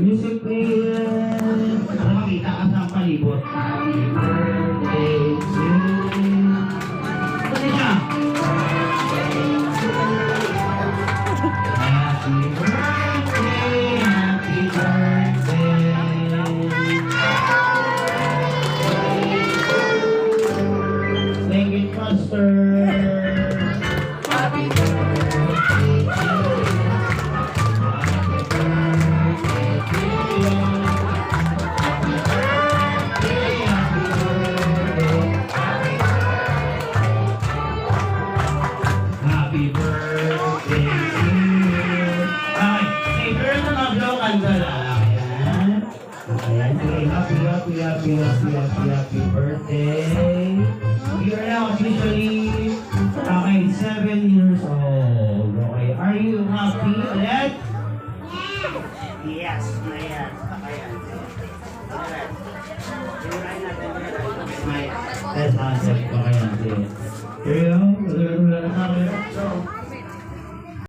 music player. Para makita ka sa palibot. Happy birthday to you. Pati siya. Happy birthday, happy birthday. Thank you, Pastor. Happy birthday to you. Happy birthday to you. Okay, hey, girl na mag-blow candle. Ayan. Ayan, say happy birthday. You are now officially 7 years old. Okay, are you happy ulit? Yes, ayan. Ayan. Smile. Let's answer. Okay,